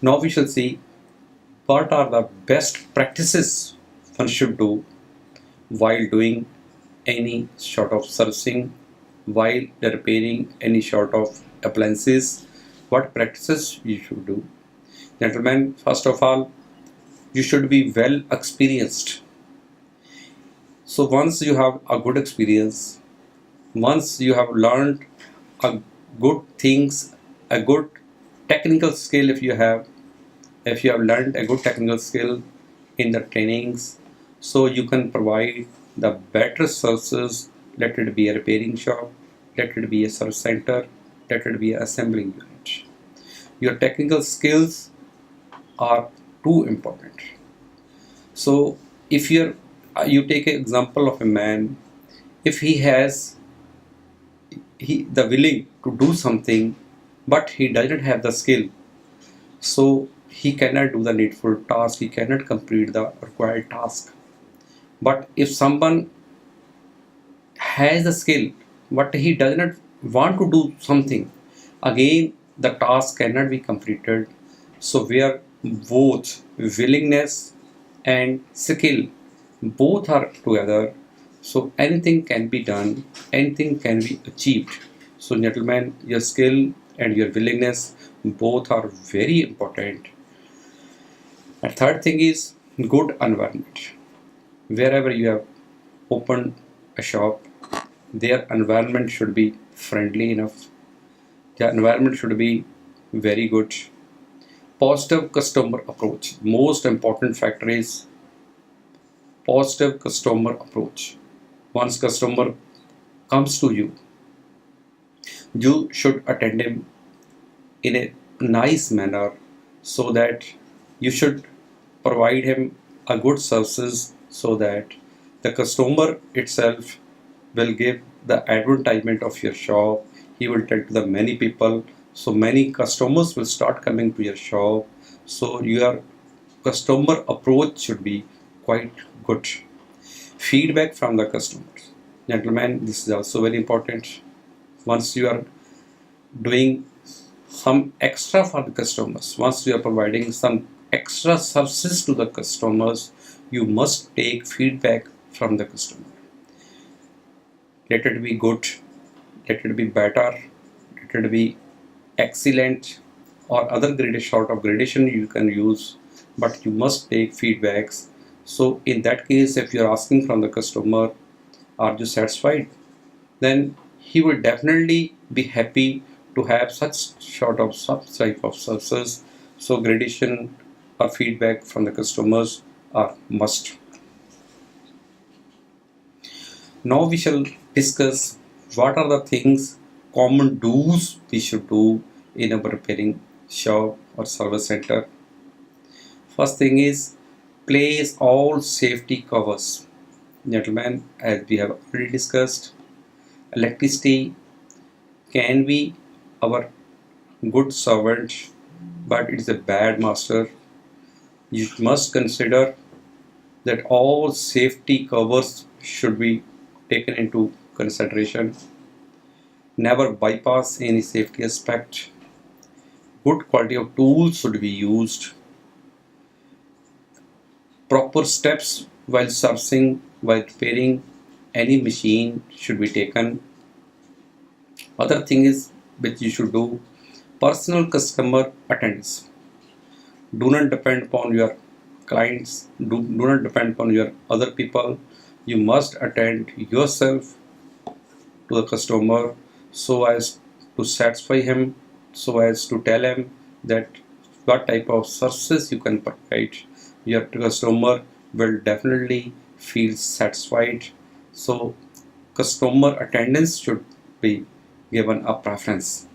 Now we shall see what are the best practices one should do while doing any sort of servicing, while repairing any sort of appliances, what practices you should do. Gentlemen, first of all, you should be well experienced. So once you have a good experience, once you have learned a good things, a good technical skill, if you have learned a good technical skill in the trainings, so you can provide the better services. Let it be a repairing shop, let it be a service center, let it be an assembling unit. Your technical skills are too important. So if you take an example of a man, if he has the willing to do something, but he doesn't have the skill, so he cannot do the needful task, he cannot complete the required task. But if someone has the skill but he does not want to do something, again the task cannot be completed. So where both willingness and skill both are together, so anything can be done, anything can be achieved. So gentlemen, your skill and your willingness both are very important. And third thing is good environment. Wherever you have opened a shop, their environment should be friendly enough. The environment should be very good. Positive customer approach. Most important factor is positive customer approach. Once customer comes to you, you should attend him in a nice manner, so that you should provide him a good services, so that the customer itself will give the advertisement of your shop. He will tell to the many people, so many customers will start coming to your shop. So your customer approach should be quite good. Feedback from the customers, gentlemen, this is also very important. Once you are doing some extra for the customers, once you are providing some extra services to the customers, you must take feedback from the customer. Let it be good, let it be better, let it be excellent, or other gradation sort of gradation you can use, but you must take feedbacks. So in that case, if you are asking from the customer, are you satisfied, then he will definitely be happy to have such type of services. So gradation or feedback from the customers are must. Now we shall discuss what are the things, common do's we should do in a repairing shop or service center. First thing is place all safety covers. Gentlemen, as we have already discussed, electricity can be our good servant, but it is a bad master. You must consider that all safety covers should be taken into consideration. Never bypass any safety aspect. Good quality of tools should be used. Proper steps while servicing, while repairing any machine should be taken. Other thing is which you should do, personal customer attendance. Do not depend upon your clients, do not depend upon your other people. You must attend yourself to the customer, so as to satisfy him, so as to tell him that what type of services you can provide. Your customer will definitely feel satisfied. So customer attendance should be given a preference.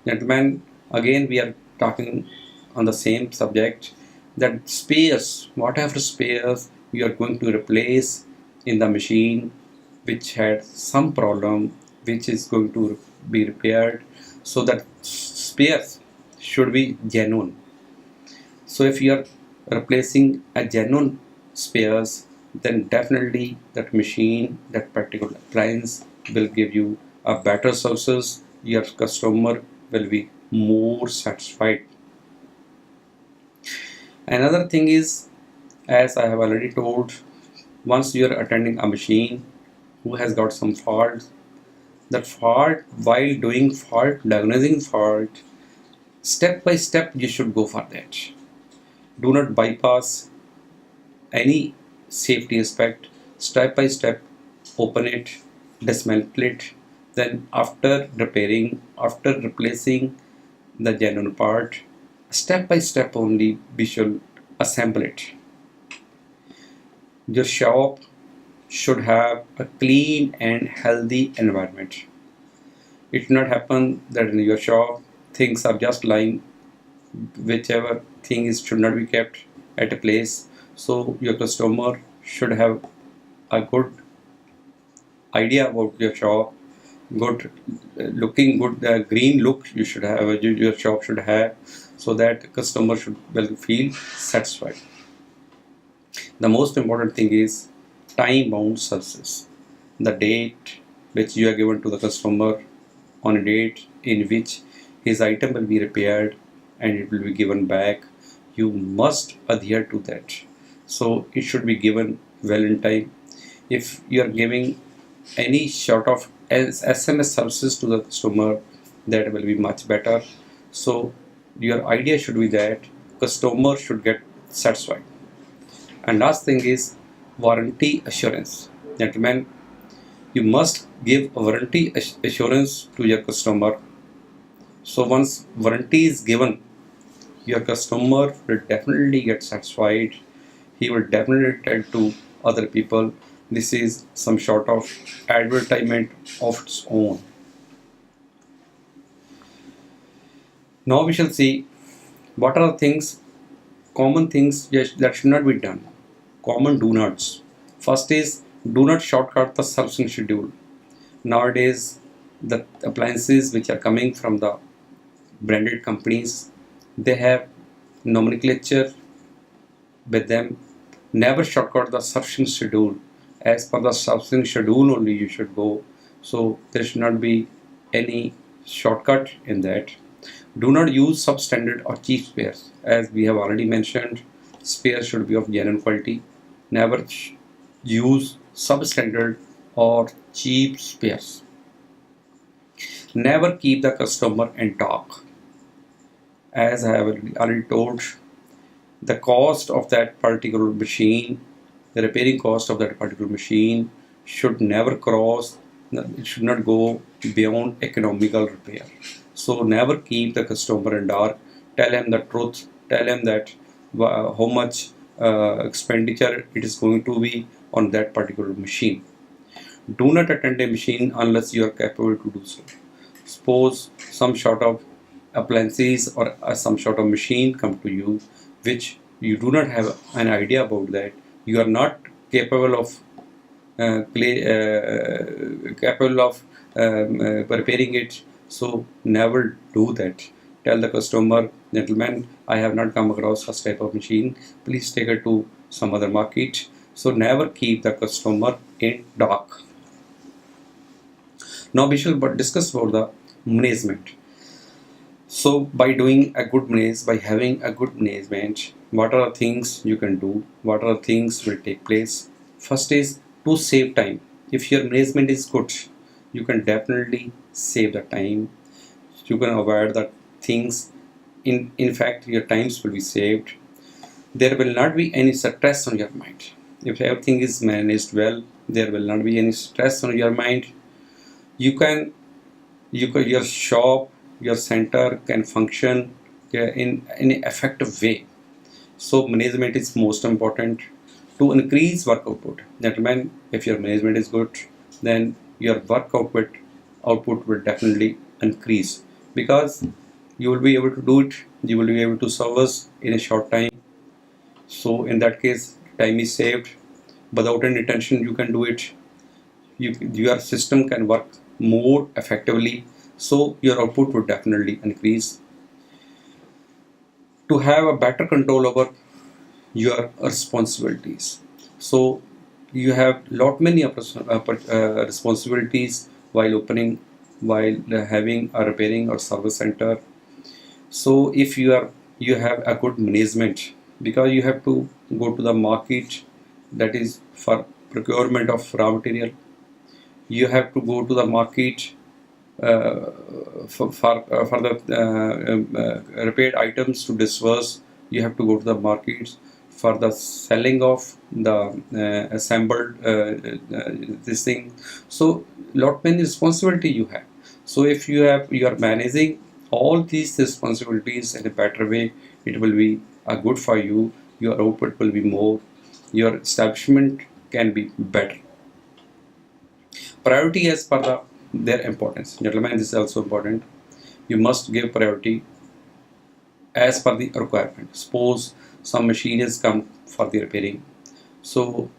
Gentlemen, again we are talking on the same subject, that spares, whatever spares you are going to replace in the machine which had some problem, which is going to be repaired, so that spares should be genuine. So if you are replacing a genuine spares, then definitely that machine, that particular appliance will give you a better services. Your customer will be more satisfied. Another thing is, as I have already told, once you are attending a machine who has got some fault, that fault, while doing fault, diagnosing fault, step by step you should go for that. Do not bypass any safety aspect. Step by step, open it, dismantle it. Then after repairing, after replacing the genuine part, step by step only we should assemble it. Your shop should have a clean and healthy environment. It should not happen that in your shop things are just lying, whichever thing is should not be kept at a place. So your customer should have a good idea about your shop, good looking good, green look you should have, your shop should have, so that customer should well feel satisfied. The most important thing is time bound services. The date which you are given to the customer, on a date in which his item will be repaired and it will be given back, you must adhere to that. So it should be given well in time. If you are giving any sort of SMS services to the customer, that will be much better. So your idea should be that customer should get satisfied. And last thing is warranty assurance. Gentlemen, you must give a warranty assurance to your customer. So once warranty is given, your customer will definitely get satisfied. He will definitely tell to other people. This is some sort of advertisement of its own. Now we shall see what are the things, common things that should not be done. Common do nots. First is, do not shortcut the servicing schedule. Nowadays, the appliances which are coming from the branded companies, they have nomenclature with them. Never shortcut the servicing schedule. As per the servicing schedule only you should go. So there should not be any shortcut in that. Do not use substandard or cheap spares. As we have already mentioned, spares should be of genuine quality. Never use substandard or cheap spares. Never keep the customer in talk. As I have already told, the cost of that particular machine, the repairing cost of that particular machine should never cross, it should not go beyond economical repair. So never keep the customer in dark. Tell him the truth. Tell him that how much expenditure it is going to be on that particular machine. Do not attend a machine unless you are capable to do so. Suppose some sort of appliances or some sort of machine come to you which you do not have an idea about, that you are not capable of preparing it. So never do that. Tell the customer, gentlemen, I have not come across such type of machine, please take it to some other market. So never keep the customer in dark. Now we shall discuss about the management. So by doing a good manage, by having a good management, what are the things you can do? What are the things will take place? First is to save time. If your management is good, you can definitely save the time. You can avoid the things. In fact, your times will be saved. There will not be any stress on your mind. If everything is managed well, there will not be any stress on your mind. Your shop, your center can function in an effective way. So management is most important to increase work output. Gentlemen, if your management is good, then your work output will definitely increase, because you will be able to do it, you will be able to service in a short time. So in that case, time is saved. Without any tension, you can do it. Your system can work more effectively, so your output would definitely increase. To have a better control over your responsibilities, so you have lot many responsibilities while opening, while having a repairing or service center. So if you have a good management, because you have to go to the market, that is for procurement of raw material. You have to go to the market uh, for the repaired items to disperse. You have to go to the markets for the selling of the assembled this thing. So lot many responsibility you have. So if you are managing all these responsibilities in a better way, it will be good for you. Your output will be more, your establishment can be better. Priority as per their importance, gentlemen, this is also important. You must give priority as per the requirement. Suppose some machine is come for the repairing, so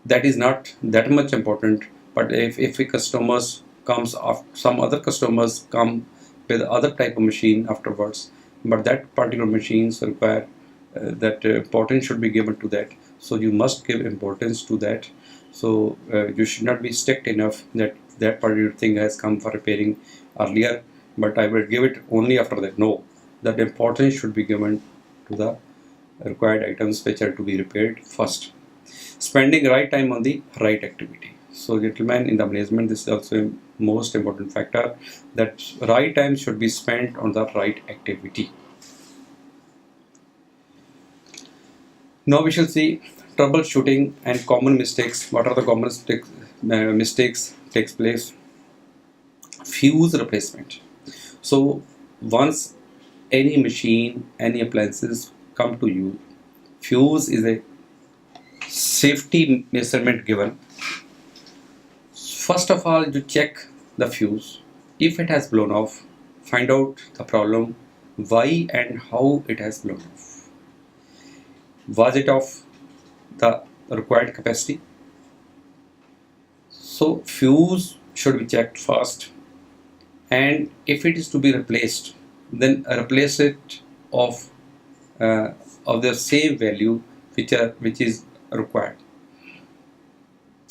that is not that much important. But if a customers comes of some other customers come with other type of machine afterwards, but that particular machines require that importance should be given to that, so you must give importance to that. So you should not be strict enough that that particular thing has come for repairing earlier, but I will give it only after that. No, that importance should be given to the required items which are to be repaired first. Spending right time on the right activity. So gentlemen, in the management, this is also a most important factor, that right time should be spent on the right activity. Now we shall see troubleshooting and common mistakes. What are the common mistakes takes place? Fuse replacement. So once any machine, any appliances come to you, fuse is a safety measurement given. First of all, you check the fuse. If it has blown off, find out the problem, why and how it has blown off. Was it of the required capacity? So fuse should be checked first, and if it is to be replaced, then replace it of the same value which is required.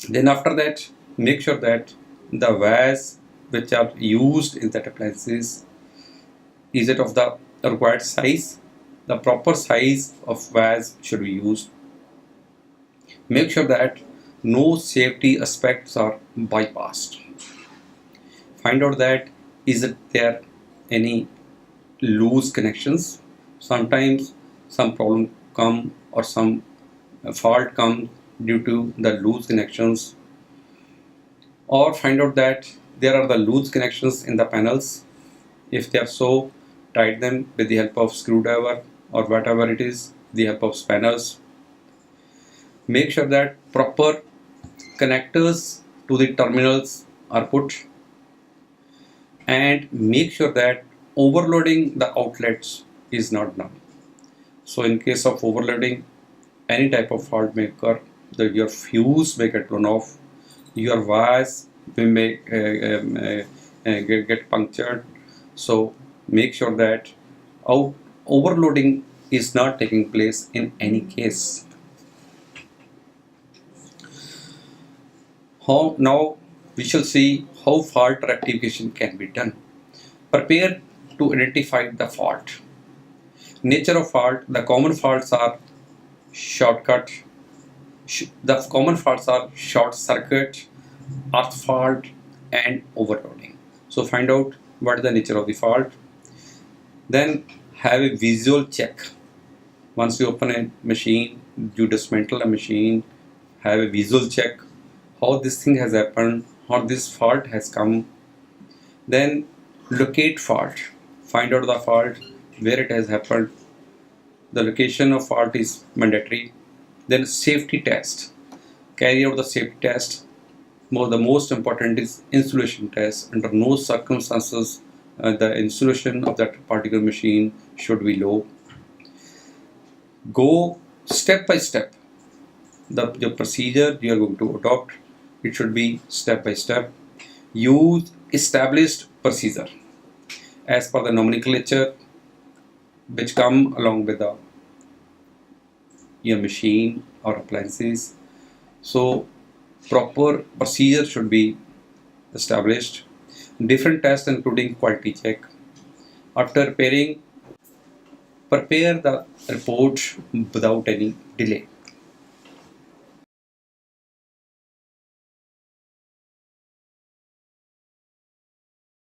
Then after that, make sure that the wires which are used in that appliances, is it of the required size? The proper size of wires should be used. Make sure that no safety aspects are bypassed. Find out that is it there any loose connections. Sometimes some problem come or some fault come due to the loose connections, or find out that there are the loose connections in the panels. If they are so, tighten them with the help of screwdriver or whatever it is, the help of spanners. Make sure that proper connectors to the terminals are put, and make sure that overloading the outlets is not done. So in case of overloading, any type of fault may occur, that your fuse may get blown off, your wires may get punctured. So make sure that overloading is not taking place in any case. Now we shall see how fault rectification can be done. Prepare to identify the fault. Nature of fault. The common faults are shortcut. The common faults are short circuit, earth fault, and overloading. So find out what is the nature of the fault. Then have a visual check. Once you open a machine, you dismantle a machine, have a visual check how this thing has happened, how this fault has come. Then locate fault. Find out the fault, where it has happened. The location of fault is mandatory. Then safety test. Carry out the safety test. The most important is insulation test. Under no circumstances the insulation of that particular machine should be low. Go step by step. The procedure you are going to adopt, it should be step by step. Use established procedure as per the nomenclature which come along with your machine or appliances. So proper procedure should be established. Different tests including quality check. After repairing, prepare the report without any delay.